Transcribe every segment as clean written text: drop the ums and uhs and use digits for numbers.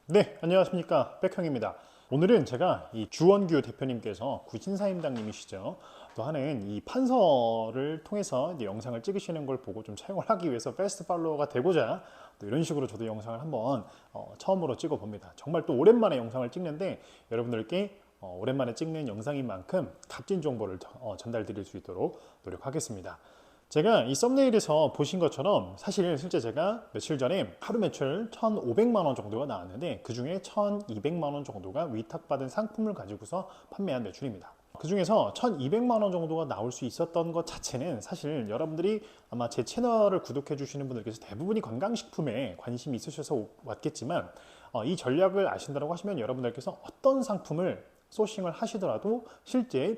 네, 안녕하십니까. 백형입니다. 오늘은 제가 이 주원규 대표님께서 구신사임당님이시죠. 또 하는 이 판서를 통해서 이제 영상을 찍으시는 걸 보고 좀 차용을 하기 위해서 패스트 팔로워가 되고자 또 이런 식으로 저도 영상을 한번 처음으로 찍어 봅니다. 정말 또 오랜만에 영상을 찍는데 여러분들께 오랜만에 찍는 영상인 만큼 값진 정보를 전달 드릴 수 있도록 노력하겠습니다. 제가 이 썸네일에서 보신 것처럼 사실 실제 제가 며칠 전에 하루 매출 1,500만 원 정도가 나왔는데 그 중에 1,200만 원 정도가 위탁받은 상품을 가지고서 판매한 매출입니다. 그 중에서 1,200만 원 정도가 나올 수 있었던 것 자체는 사실 여러분들이 아마 제 채널을 구독해 주시는 분들께서 대부분이 건강식품에 관심이 있으셔서 왔겠지만 이 전략을 아신다고 하시면 여러분들께서 어떤 상품을 소싱을 하시더라도 실제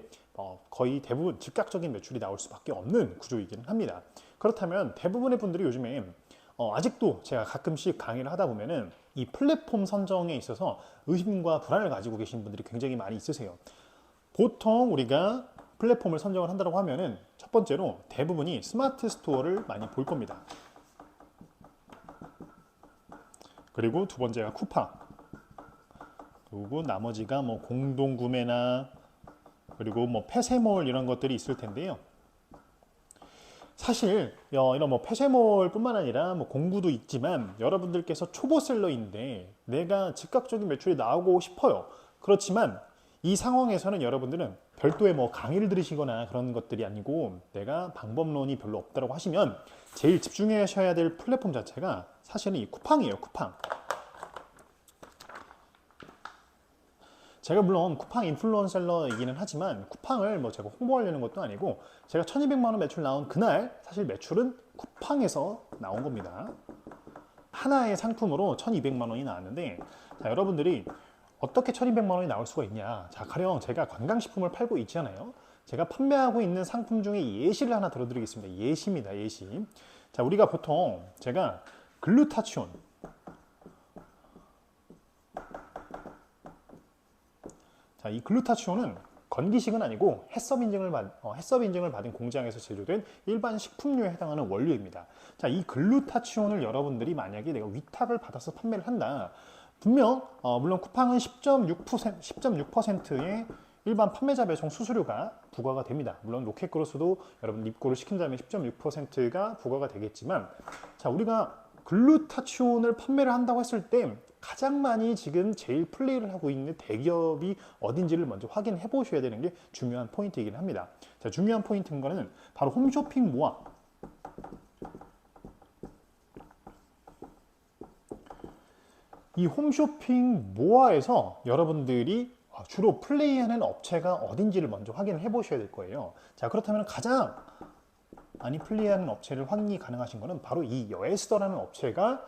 거의 대부분 즉각적인 매출이 나올 수밖에 없는 구조이기는 합니다. 그렇다면 대부분의 분들이 요즘에 아직도 제가 가끔씩 강의를 하다 보면은 이 플랫폼 선정에 있어서 의심과 불안을 가지고 계신 분들이 굉장히 많이 있으세요. 보통 우리가 플랫폼을 선정을 한다고 하면은 첫 번째로 대부분이 스마트 스토어를 많이 볼 겁니다. 그리고 두 번째가 쿠팡, 그리고 나머지가 뭐 공동구매나 그리고 뭐 폐쇄몰 이런 것들이 있을 텐데요. 사실 이런 뭐 폐쇄몰 뿐만 아니라 뭐 공구도 있지만 여러분들께서 초보셀러인데 내가 즉각적인 매출이 나오고 싶어요. 그렇지만 이 상황에서는 여러분들은 별도의 뭐 강의를 들으시거나 그런 것들이 아니고 내가 방법론이 별로 없다고 하시면 제일 집중하셔야 될 플랫폼 자체가 사실은 이 쿠팡이에요. 쿠팡. 제가 물론 쿠팡 인플루언서이기는 하지만 쿠팡을 뭐 제가 홍보하려는 것도 아니고 제가 1,200만 원 매출 나온 그날 사실 매출은 쿠팡에서 나온 겁니다. 하나의 상품으로 1,200만 원이 나왔는데 자, 여러분들이 어떻게 1,200만 원이 나올 수가 있냐. 자, 가령 제가 건강식품을 팔고 있잖아요. 제가 판매하고 있는 상품 중에 예시를 하나 들어드리겠습니다. 예시입니다. 예시. 자, 우리가 보통 제가 글루타치온, 자, 이 글루타치온은 건기식은 아니고 해썹 인증을 받은 공장에서 제조된 일반 식품류에 해당하는 원료입니다. 자, 이 글루타치온을 여러분들이 만약에 내가 위탁을 받아서 판매를 한다. 분명 물론 쿠팡은 10.6%의 일반 판매자 배송 수수료가 부과가 됩니다. 물론 로켓그로스도 여러분 입고를 시킨다면 10.6%가 부과가 되겠지만 자, 우리가 글루타치온을 판매를 한다고 했을 때 가장 많이 지금 제일 플레이를 하고 있는 대기업이 어딘지를 먼저 확인해 보셔야 되는 게 중요한 포인트이긴 합니다. 자, 중요한 포인트인 거는 바로 홈쇼핑 모아. 이 홈쇼핑 모아에서 여러분들이 주로 플레이하는 업체가 어딘지를 먼저 확인을 해 보셔야 될 거예요. 자, 그렇다면 가장 많이 플레이하는 업체를 확인이 가능하신 거는 바로 이 여에스더라는 업체가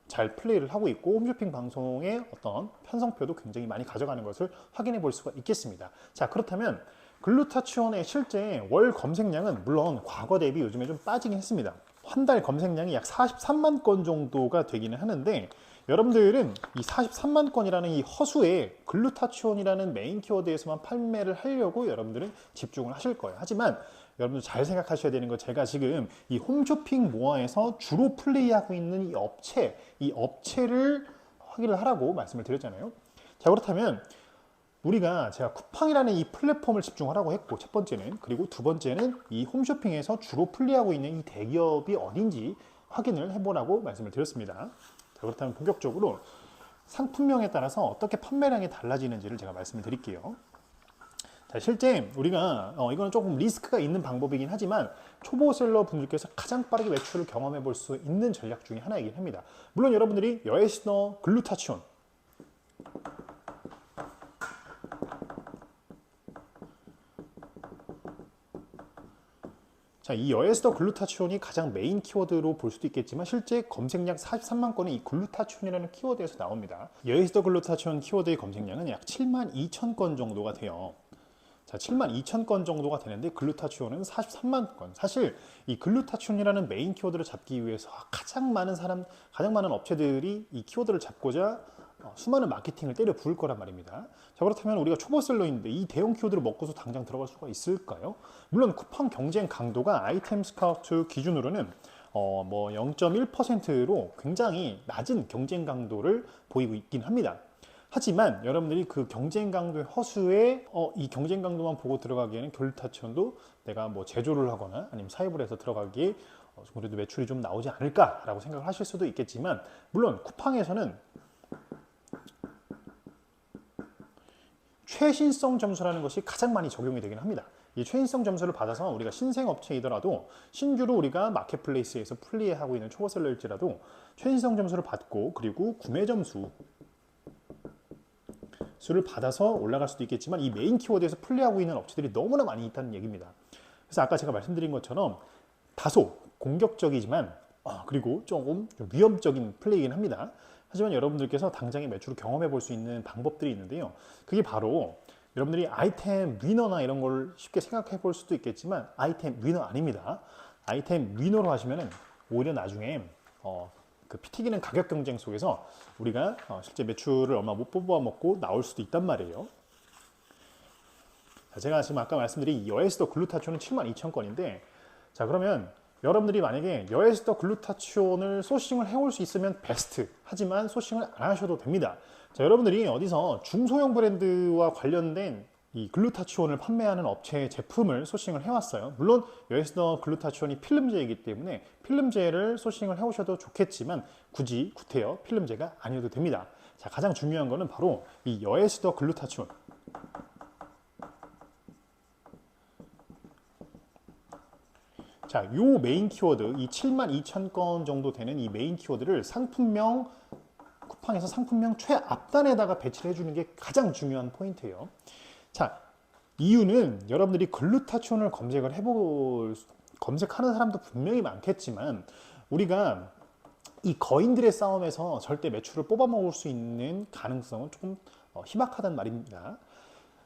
잘 플레이를 하고 있고 홈쇼핑 방송의 어떤 편성표도 굉장히 많이 가져가는 것을 확인해 볼 수가 있겠습니다. 자, 그렇다면 글루타치온의 실제 월 검색량은 물론 과거 대비 요즘에 좀 빠지긴 했습니다. 한 달 검색량이 약 43만 건 정도가 되기는 하는데 여러분들은 이 43만 건이라는 이 허수의 글루타치온이라는 메인 키워드에서만 판매를 하려고 여러분들은 집중을 하실 거예요. 하지만 여러분들 잘 생각하셔야 되는 거 제가 지금 이 홈쇼핑 모아에서 주로 플레이하고 있는 이 업체를 확인을 하라고 말씀을 드렸잖아요. 자, 그렇다면 우리가 제가 쿠팡이라는 이 플랫폼을 집중하라고 했고 첫 번째는 그리고 두 번째는 이 홈쇼핑에서 주로 플레이하고 있는 이 대기업이 어딘지 확인을 해보라고 말씀을 드렸습니다. 자, 그렇다면 본격적으로 상품명에 따라서 어떻게 판매량이 달라지는지를 제가 말씀을 드릴게요. 자, 실제 우리가 이거는 조금 리스크가 있는 방법이긴 하지만 초보셀러 분들께서 가장 빠르게 매출을 경험해 볼 수 있는 전략 중에 하나이긴 합니다. 물론 여러분들이 여에스더 글루타치온, 자, 이 여에스더 글루타치온이 가장 메인 키워드로 볼 수도 있겠지만 실제 검색량 43만 건이 이 글루타치온이라는 키워드에서 나옵니다. 여에스더 글루타치온 키워드의 검색량은 약 7만 2천 건 정도가 돼요. 자, 7만 2천 건 정도가 되는데 글루타치온은 43만 건. 사실 이 글루타치온이라는 메인 키워드를 잡기 위해서 가장 많은 업체들이 이 키워드를 잡고자 수많은 마케팅을 때려 부을 거란 말입니다. 자, 그렇다면 우리가 초보셀러인데 이 대형 키워드를 먹고서 당장 들어갈 수가 있을까요? 물론 쿠팡 경쟁 강도가 아이템 스카우트 기준으로는 뭐 0.1%로 굉장히 낮은 경쟁 강도를 보이고 있긴 합니다. 하지만 여러분들이 그 경쟁 강도의 허수에 이 경쟁 강도만 보고 들어가기에는 글루타치온도 내가 뭐 제조를 하거나 아니면 사입을 해서 들어가기에 그래도 매출이 좀 나오지 않을까라고 생각을 하실 수도 있겠지만, 물론 쿠팡에서는 최신성 점수라는 것이 가장 많이 적용이 되긴 합니다. 이 최신성 점수를 받아서 우리가 신생업체이더라도 신규로 우리가 마켓플레이스에서 플레이하고 있는 초보셀러일지라도 최신성 점수를 받고, 그리고 구매 점수 수를 받아서 올라갈 수도 있겠지만, 이 메인 키워드에서 플레이하고 있는 업체들이 너무나 많이 있다는 얘기입니다. 그래서 아까 제가 말씀드린 것처럼 다소 공격적이지만 그리고 조금 좀 위험적인 플레이이긴 합니다. 하지만 여러분들께서 당장의 매출을 경험해 볼 수 있는 방법들이 있는데요. 그게 바로 여러분들이 아이템 위너나 이런 걸 쉽게 생각해 볼 수도 있겠지만, 아이템 위너 아닙니다. 아이템 위너로 하시면은 오히려 나중에 그 피 튀기는 가격 경쟁 속에서 우리가 실제 매출을 얼마 못 뽑아 먹고 나올 수도 있단 말이에요. 자, 제가 지금 아까 말씀드린 여에스더 글루타치온은 72,000건인데, 자, 그러면 여러분들이 만약에 여에스더 글루타치온을 소싱을 해올 수 있으면 베스트. 하지만 소싱을 안 하셔도 됩니다. 자, 여러분들이 어디서 중소형 브랜드와 관련된 이 글루타치온을 판매하는 업체의 제품을 소싱을 해왔어요. 물론 여에스더 글루타치온이 필름제이기 때문에 필름제를 소싱을 해오셔도 좋겠지만, 굳이 구태여 필름제가 아니어도 됩니다. 자, 가장 중요한 거는 바로 이 여에스더 글루타치온. 자, 요 메인 키워드, 이 72,000건 정도 되는 이 메인 키워드를 상품명, 쿠팡에서 상품명 최앞단에다가 배치를 해주는 게 가장 중요한 포인트예요. 자, 이유는 여러분들이 글루타치온을 검색하는 사람도 분명히 많겠지만, 우리가 이 거인들의 싸움에서 절대 매출을 뽑아먹을 수 있는 가능성은 조금 희박하단 말입니다.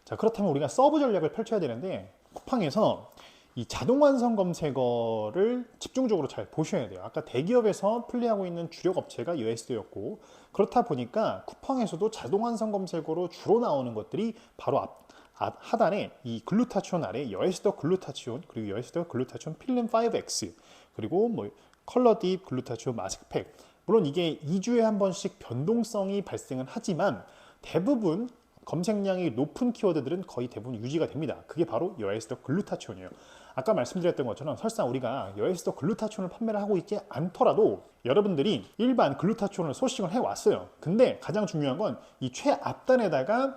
자, 그렇다면 우리가 서브 전략을 펼쳐야 되는데, 쿠팡에서 이 자동 완성 검색어를 집중적으로 잘 보셔야 돼요. 아까 대기업에서 플레이하고 있는 주력 업체가 여에스더였고, 그렇다 보니까 쿠팡에서도 자동 완성 검색어로 주로 나오는 것들이 바로 하단에 이 글루타치온 아래 여에스더 글루타치온, 그리고 여에스더 글루타치온 필름 5X, 그리고 뭐 컬러 딥 글루타치온 마스크팩. 물론 이게 2주에 한 번씩 변동성이 발생은 하지만 대부분 검색량이 높은 키워드들은 거의 대부분 유지가 됩니다. 그게 바로 여에스더 글루타치온이에요. 아까 말씀드렸던 것처럼 설사 우리가 여에스더 글루타치온을 판매를 하고 있지 않더라도 여러분들이 일반 글루타치온을 소싱을 해왔어요. 근데 가장 중요한 건 이 최앞단에다가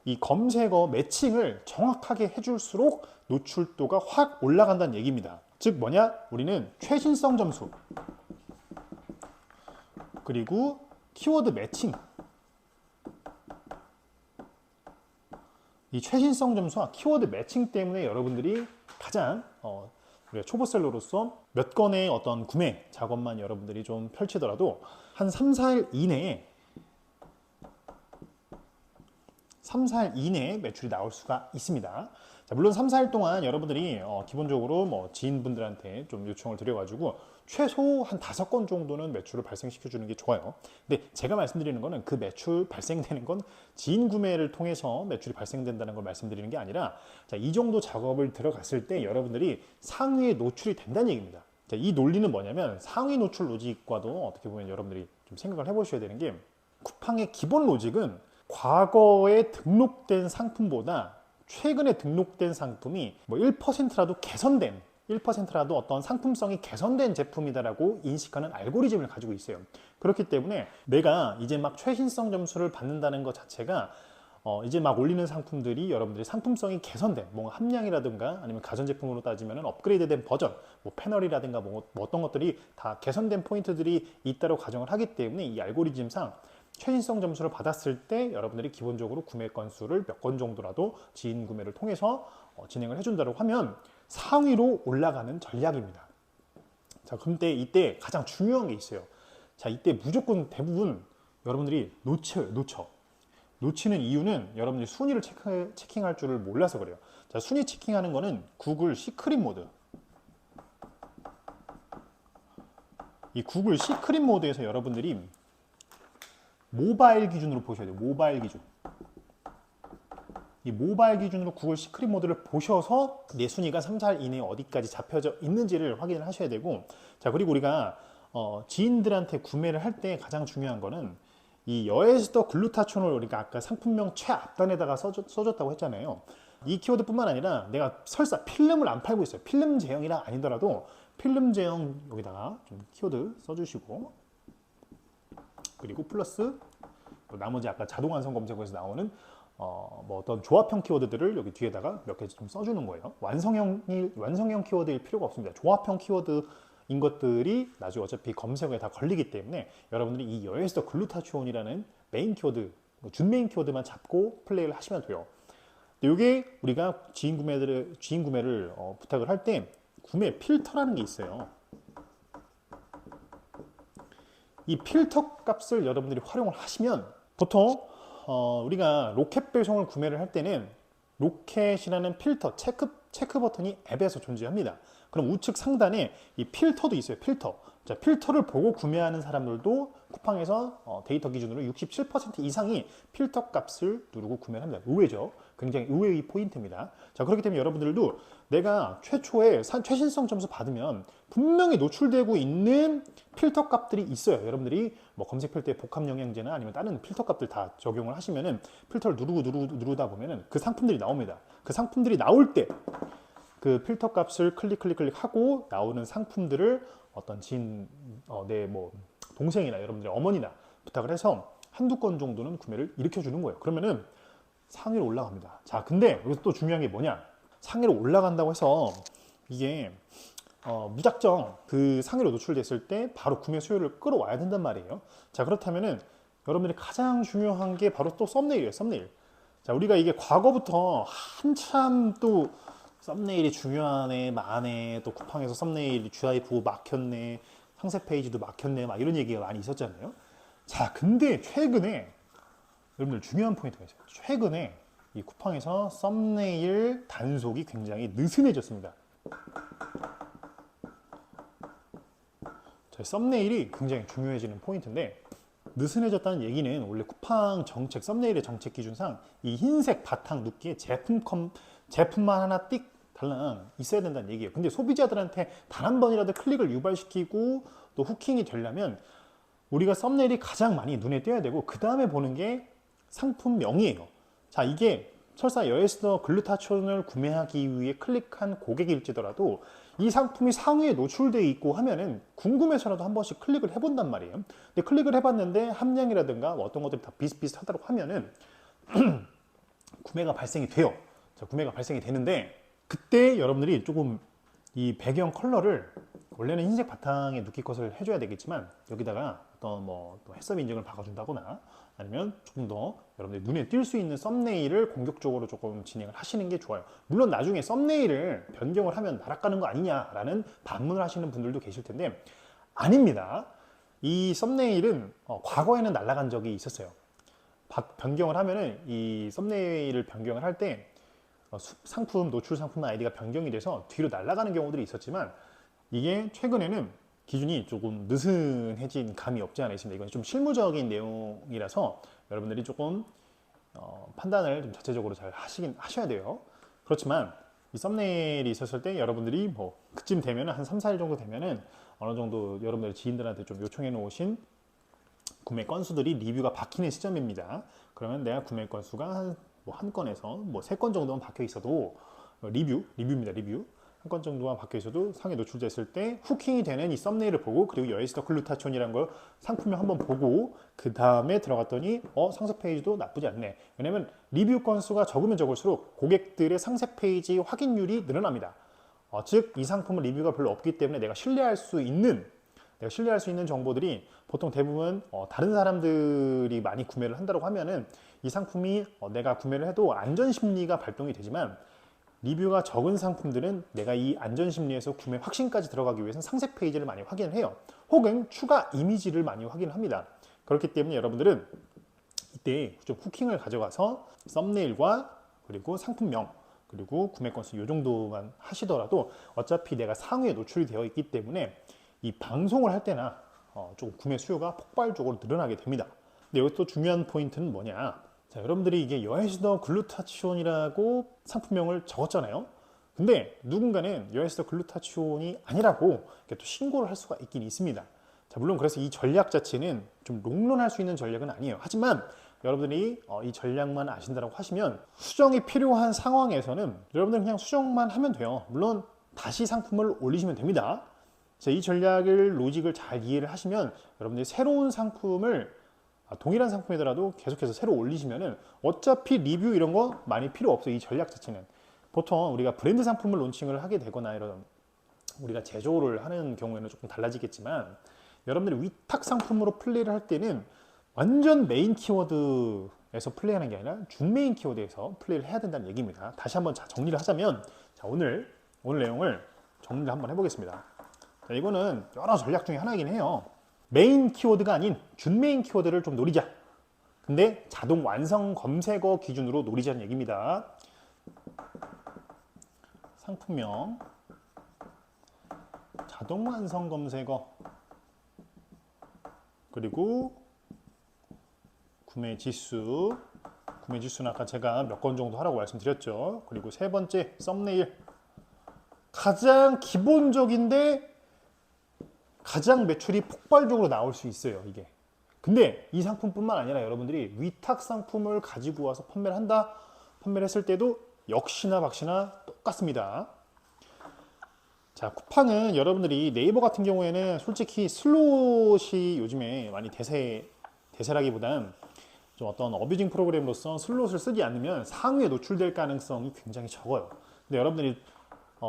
이 검색어 매칭을 정확하게 해줄수록 노출도가 확 올라간다는 얘기입니다. 즉 뭐냐? 우리는 최신성 점수, 그리고 키워드 매칭, 이 최신성 점수와 키워드 매칭 때문에 여러분들이 가장 우리가 초보셀러로서 몇 건의 어떤 구매 작업만 여러분들이 좀 펼치더라도 한 3, 4일 이내에 매출이 나올 수가 있습니다. 자, 물론 3, 4일 동안 여러분들이 기본적으로 뭐 지인분들한테 좀 요청을 드려가지고 최소 한 5건 정도는 매출을 발생시켜 주는 게 좋아요. 근데 제가 말씀드리는 거는 그 매출 발생되는 건 지인 구매를 통해서 매출이 발생된다는 걸 말씀드리는 게 아니라, 자, 이 정도 작업을 들어갔을 때 여러분들이 상위에 노출이 된다는 얘기입니다. 자, 이 논리는 뭐냐면 상위 노출 로직과도 어떻게 보면 여러분들이 좀 생각을 해보셔야 되는 게, 쿠팡의 기본 로직은 과거에 등록된 상품보다 최근에 등록된 상품이 뭐 1%라도 개선된, 1%라도 어떤 상품성이 개선된 제품이다라고 인식하는 알고리즘을 가지고 있어요. 그렇기 때문에 내가 이제 막 최신성 점수를 받는다는 것 자체가 이제 막 올리는 상품들이 여러분들이 상품성이 개선된, 뭔가 함량이라든가 아니면 가전제품으로 따지면 업그레이드된 버전, 뭐 패널이라든가 뭐 어떤 것들이 다 개선된 포인트들이 있다고 가정을 하기 때문에 이 알고리즘상 최신성 점수를 받았을 때 여러분들이 기본적으로 구매 건수를 몇 건 정도라도 지인 구매를 통해서 진행을 해준다고 하면 상위로 올라가는 전략입니다. 자, 근데 이때 가장 중요한 게 있어요. 자, 이때 무조건 대부분 여러분들이 놓치는 이유는 여러분들이 순위를 체킹할 줄을 몰라서 그래요. 자, 순위 체킹하는 거는 구글 시크릿 모드. 이 구글 시크릿 모드에서 여러분들이 모바일 기준으로 보셔야 돼요. 모바일 기준. 이 모바일 기준으로 구글 시크릿 모드를 보셔서 내 순위가 3, 4일 이내에 어디까지 잡혀져 있는지를 확인을 하셔야 되고, 자, 그리고 우리가 지인들한테 구매를 할 때 가장 중요한 거는 이 여에스더 글루타치온을 우리가 아까 상품명 최앞단에다가 써줬다고 했잖아요. 이 키워드뿐만 아니라 내가 설사 필름을 안 팔고 있어요. 필름 제형이라 아니더라도 필름 제형 여기다가 좀 키워드 써주시고, 그리고 플러스 나머지 아까 자동 완성 검색어에서 나오는 뭐 어떤 조합형 키워드들을 여기 뒤에다가 몇 개 좀 써주는 거예요. 완성형 키워드일 필요가 없습니다. 조합형 키워드인 것들이 나중에 어차피 검색어에 다 걸리기 때문에 여러분들이 이 여에스더 글루타치온이라는 메인 키워드, 준 메인 키워드만 잡고 플레이를 하시면 돼요. 이게 우리가 지인 구매를 부탁을 할 때 구매 필터라는 게 있어요. 이 필터 값을 여러분들이 활용을 하시면 보통 우리가 로켓 배송을 구매를 할 때는 로켓이라는 필터 체크 버튼이 앱에서 존재합니다. 그럼 우측 상단에 이 필터도 있어요. 필터. 자, 필터를 보고 구매하는 사람들도 쿠팡에서 데이터 기준으로 67% 이상이 필터 값을 누르고 구매를 합니다. 의외죠. 굉장히 의외의 포인트입니다. 자, 그렇기 때문에 여러분들도 내가 최초에 최신성 점수 받으면 분명히 노출되고 있는 필터 값들이 있어요. 여러분들이 뭐 검색할 때 복합 영양제나 아니면 다른 필터 값들 다 적용을 하시면은 필터를 누르다 보면은 그 상품들이 나옵니다. 그 상품들이 나올 때 그 필터 값을 클릭하고 나오는 상품들을 어떤 내 뭐 동생이나 여러분들의 어머니나 부탁을 해서 한두 건 정도는 구매를 일으켜 주는 거예요. 그러면은 상위로 올라갑니다. 자, 근데 여기서 또 중요한 게 뭐냐? 상위로 올라간다고 해서 이게 무작정 그 상위로 노출됐을 때 바로 구매 수요를 끌어와야 된단 말이에요. 자, 그렇다면은 여러분들이 가장 중요한 게 바로 또 썸네일이에요. 썸네일. 자, 우리가 이게 과거부터 한참 또 썸네일이 중요하네, 많네, 또 쿠팡에서 썸네일 GIF 막혔네, 상세 페이지도 막혔네, 막 이런 얘기가 많이 있었잖아요. 자, 근데 최근에 여러분들 중요한 포인트가 있어요. 최근에 이 쿠팡에서 썸네일 단속이 굉장히 느슨해졌습니다. 자, 썸네일이 굉장히 중요해지는 포인트인데, 느슨해졌다는 얘기는 원래 쿠팡 정책, 썸네일의 정책 기준상 이 흰색 바탕 눕기에 제품만 하나 띡 달랑 있어야 된다는 얘기예요. 근데 소비자들한테 단 한 번이라도 클릭을 유발시키고 또 후킹이 되려면 우리가 썸네일이 가장 많이 눈에 띄어야 되고, 그 다음에 보는 게 상품명이에요. 자, 이게 설사 여에스더 글루타치온을 구매하기 위해 클릭한 고객일지더라도 이 상품이 상위에 노출되어 있고 하면은 궁금해서라도 한 번씩 클릭을 해본단 말이에요. 근데 클릭을 해봤는데 함량이라든가 뭐 어떤 것들이 다 비슷비슷하다고 하면은 구매가 발생이 돼요. 자, 구매가 발생이 되는데, 그때 여러분들이 조금 이 배경 컬러를 원래는 흰색 바탕에 눕기 컷을 해줘야 되겠지만 여기다가 어떤 뭐 또 해썹 인증을 박아준다거나 아니면 조금 더 여러분들이 눈에 띌 수 있는 썸네일을 공격적으로 조금 진행을 하시는 게 좋아요. 물론 나중에 썸네일을 변경을 하면 날아가는 거 아니냐라는 반문을 하시는 분들도 계실 텐데, 아닙니다. 이 썸네일은 과거에는 날아간 적이 있었어요. 변경을 하면은 이 썸네일을 변경을 할 때 상품, 노출 상품 아이디가 변경이 돼서 뒤로 날아가는 경우들이 있었지만, 이게 최근에는 기준이 조금 느슨해진 감이 없지 않아 있습니다. 이건 좀 실무적인 내용이라서 여러분들이 조금 판단을 좀 자체적으로 잘 하셔야 돼요. 그렇지만 이 썸네일이 있었을 때 여러분들이 뭐 그쯤 되면 한 3, 4일 정도 되면은 어느 정도 여러분들 지인들한테 좀 요청해 놓으신 구매 건수들이 리뷰가 박히는 시점입니다. 그러면 내가 구매 건수가 한 건에서 뭐 3건 정도만 박혀 있어도 리뷰입니다. 리뷰. 한 건 정도만 박혀 있어도 상에 노출됐을 때 후킹이 되는 이 썸네일을 보고, 그리고 여에스더 글루타치온이라는 걸 상품을 한번 보고 그 다음에 들어갔더니 상세 페이지도 나쁘지 않네. 왜냐면 리뷰 건수가 적으면 적을수록 고객들의 상세 페이지 확인율이 늘어납니다. 즉 이 상품은 리뷰가 별로 없기 때문에 내가 신뢰할 수 있는 정보들이 보통 대부분 다른 사람들이 많이 구매를 한다고 하면은 이 상품이 내가 구매를 해도 안전심리가 발동이 되지만, 리뷰가 적은 상품들은 내가 이 안전심리에서 구매 확신까지 들어가기 위해서는 상세 페이지를 많이 확인을 해요. 혹은 추가 이미지를 많이 확인을 합니다. 그렇기 때문에 여러분들은 이때 좀 후킹을 가져가서 썸네일과 그리고 상품명 그리고 구매 건수 이 정도만 하시더라도 어차피 내가 상위에 노출이 되어 있기 때문에 이 방송을 할 때나 좀 구매 수요가 폭발적으로 늘어나게 됩니다. 근데 여기서 또 중요한 포인트는 뭐냐? 자, 여러분들이 이게 여에시더 글루타치온이라고 상품명을 적었잖아요. 근데 누군가는 여에시더 글루타치온이 아니라고 이렇게 또 신고를 할 수가 있긴 있습니다. 자, 물론 그래서 이 전략 자체는 좀 롱런할 수 있는 전략은 아니에요. 하지만 여러분들이 이 전략만 아신다고 하시면 수정이 필요한 상황에서는 여러분들 그냥 수정만 하면 돼요. 물론 다시 상품을 올리시면 됩니다. 자, 이 전략을 로직을 잘 이해를 하시면 여러분들이 새로운 상품을 동일한 상품이더라도 계속해서 새로 올리시면은 어차피 리뷰 이런 거 많이 필요 없어요. 이 전략 자체는 보통 우리가 브랜드 상품을 론칭을 하게 되거나 이런 우리가 제조를 하는 경우에는 조금 달라지겠지만 여러분들이 위탁 상품으로 플레이를 할 때는 완전 메인 키워드에서 플레이하는 게 아니라 준메인 키워드에서 플레이를 해야 된다는 얘기입니다. 다시 한번 정리를 하자면 자, 오늘 내용을 정리를 한번 해보겠습니다. 자, 이거는 여러 전략 중에 하나이긴 해요. 메인 키워드가 아닌 준메인 키워드를 좀 노리자. 근데 자동 완성 검색어 기준으로 노리자는 얘기입니다. 상품명, 자동 완성 검색어, 그리고 구매 지수는 아까 제가 몇 건 정도 하라고 말씀드렸죠. 그리고 세 번째 썸네일, 가장 기본적인데 가장 매출이 폭발적으로 나올 수 있어요, 이게. 근데 이 상품뿐만 아니라 여러분들이 위탁 상품을 가지고 와서 판매를 했을 때도 역시나 박시나 똑같습니다. 자, 쿠팡은 여러분들이 네이버 같은 경우에는 솔직히 슬롯이 요즘에 많이 대세라기보단 좀 어떤 어뷰징 프로그램으로서 슬롯을 쓰지 않으면 상위에 노출될 가능성이 굉장히 적어요. 근데 여러분들이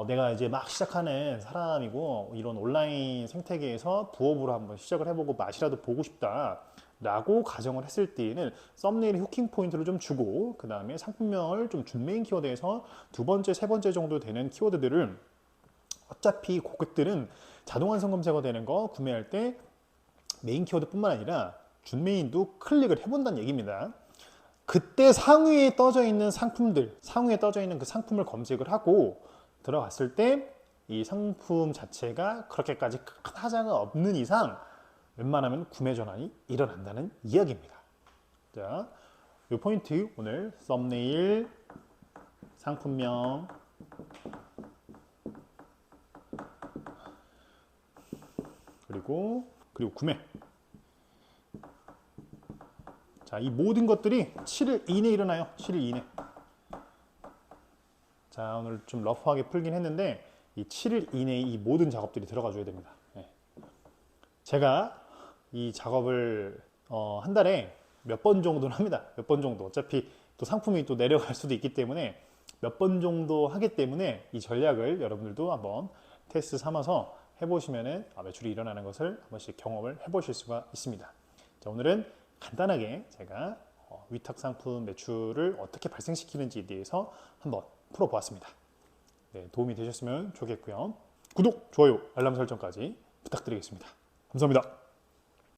내가 이제 막 시작하는 사람이고 이런 온라인 생태계에서 부업으로 한번 시작을 해보고 맛이라도 보고 싶다 라고 가정을 했을 때에는 썸네일 후킹 포인트를 좀 주고 그 다음에 상품명을 좀 준메인 키워드에서 두 번째, 세 번째 정도 되는 키워드들을 어차피 고객들은 자동 완성 검색어 되는 거 구매할 때 메인 키워드뿐만 아니라 준메인도 클릭을 해본다는 얘기입니다. 그때 상위에 떠져 있는 상위에 떠져 있는 그 상품을 검색을 하고 들어갔을 때 이 상품 자체가 그렇게까지 큰 하자가 없는 이상 웬만하면 구매 전환이 일어난다는 이야기입니다. 자, 이 포인트 오늘 썸네일, 상품명, 그리고 구매. 자, 이 모든 것들이 7일 이내에 일어나요. 7일 이내. 자, 오늘 좀 러프하게 풀긴 했는데 이 7일 이내에 이 모든 작업들이 들어가 줘야 됩니다. 네. 제가 이 작업을 한 달에 몇 번 정도는 합니다. 몇 번 정도. 어차피 또 상품이 또 내려갈 수도 있기 때문에 몇 번 정도 하기 때문에 이 전략을 여러분들도 한번 테스트 삼아서 해보시면은 매출이 일어나는 것을 한 번씩 경험을 해보실 수가 있습니다. 자, 오늘은 간단하게 제가 위탁 상품 매출을 어떻게 발생시키는지에 대해서 한번 풀어보았습니다. 네, 도움이 되셨으면 좋겠고요. 구독, 좋아요, 알람 설정까지 부탁드리겠습니다. 감사합니다.